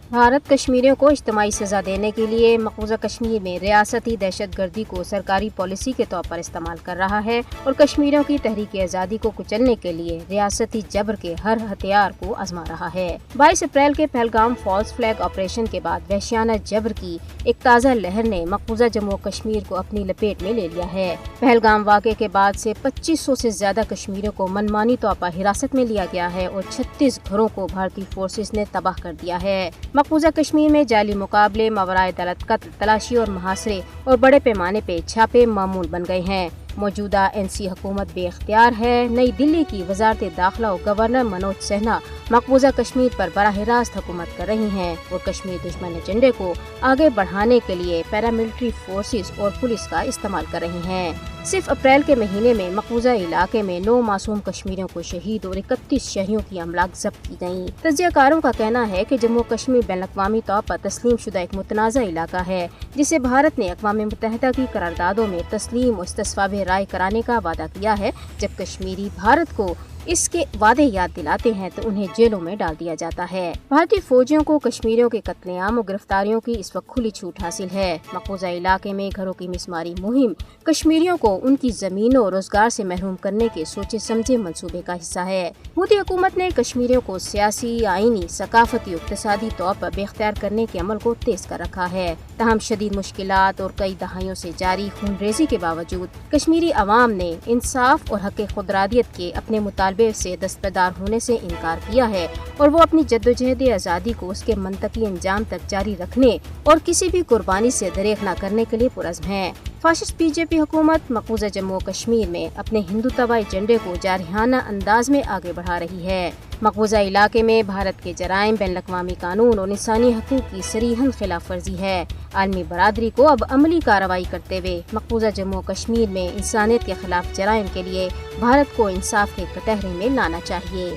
بھارت کشمیریوں کو اجتماعی سزا دینے کے لیے مقبوضہ کشمیر میں ریاستی دہشت گردی کو سرکاری پالیسی کے طور پر استعمال کر رہا ہے اور کشمیریوں کی تحریک آزادی کو کچلنے کے لیے ریاستی جبر کے ہر ہتھیار کو آزما رہا ہے۔ 22 اپریل کے پہلگام فالس فلیگ آپریشن کے بعد وحشیانہ جبر کی ایک تازہ لہر نے مقبوضہ جموں و کشمیر کو اپنی لپیٹ میں لے لیا ہے۔ پہلگام واقعے کے بعد سے 2500 سے زیادہ کشمیریوں کو منمانی طور پر حراست میں لیا گیا ہے اور 36 گھروں کو بھارتی فورسز نے تباہ کر دیا ہے۔ مقبوضہ کشمیر میں جعلی مقابلے، ماوراء عدالت قتل، تلاشی اور محاصرے اور بڑے پیمانے پہ چھاپے معمول بن گئے ہیں۔ موجودہ NC حکومت بے اختیار ہے۔ نئی دلی کی وزارت داخلہ اور گورنر منوج سنہا مقبوضہ کشمیر پر براہ راست حکومت کر رہی ہیں اور کشمیر دشمن ایجنڈے کو آگے بڑھانے کے لیے پیراملٹری فورسز اور پولیس کا استعمال کر رہی ہیں۔ صرف اپریل کے مہینے میں مقبوضہ علاقے میں 9 معصوم کشمیریوں کو شہید اور 31 شہریوں کی املاک ضبط کی گئیں۔ تجزیہ کاروں کا کہنا ہے کہ جموں کشمیر بین الاقوامی طور پر تسلیم شدہ ایک متنازع علاقہ ہے جسے بھارت نے اقوام متحدہ کی قراردادوں میں تسلیم اور استصواب رائے کرانے کا وعدہ کیا ہے۔ جب کشمیری بھارت کو اس کے وعدے یاد دلاتے ہیں تو انہیں جیلوں میں ڈال دیا جاتا ہے۔ بھارتی فوجیوں کو کشمیریوں کے قتل عام اور گرفتاریوں کی اس وقت کھلی چھوٹ حاصل ہے۔ مقبوضہ علاقے میں گھروں کی مسماری مہم کشمیریوں کو ان کی زمینوں اور روزگار سے محروم کرنے کے سوچے سمجھے منصوبے کا حصہ ہے۔ مودی حکومت نے کشمیریوں کو سیاسی، آئینی، ثقافتی اور اقتصادی طور پر بے اختیار کرنے کے عمل کو تیز کر رکھا ہے۔ تاہم شدید مشکلات اور کئی دہائیوں سے جاری خون ریزی کے باوجود کشمیری عوام نے انصاف اور حق خودارادیت کے اپنے مطالبے سے دستبردار ہونے سے انکار کیا ہے اور وہ اپنی جدوجہد آزادی کو اس کے منطقی انجام تک جاری رکھنے اور کسی بھی قربانی سے دریغ نہ کرنے کے لیے پرعزم ہیں۔ فاشسٹ BJP حکومت مقبوضہ جموں و کشمیر میں اپنے ہندوتوا ایجنڈے کو جارحانہ انداز میں آگے بڑھا رہی ہے۔ مقبوضہ علاقے میں بھارت کے جرائم، بین الاقوامی قانون اور انسانی حقوق کی صریحاً خلاف ورزی ہے۔ عالمی برادری کو اب عملی کارروائی کرتے ہوئے مقبوضہ جموں و کشمیر میں انسانیت کے خلاف جرائم کے لیے بھارت کو انصاف کے کٹہرے میں لانا چاہیے۔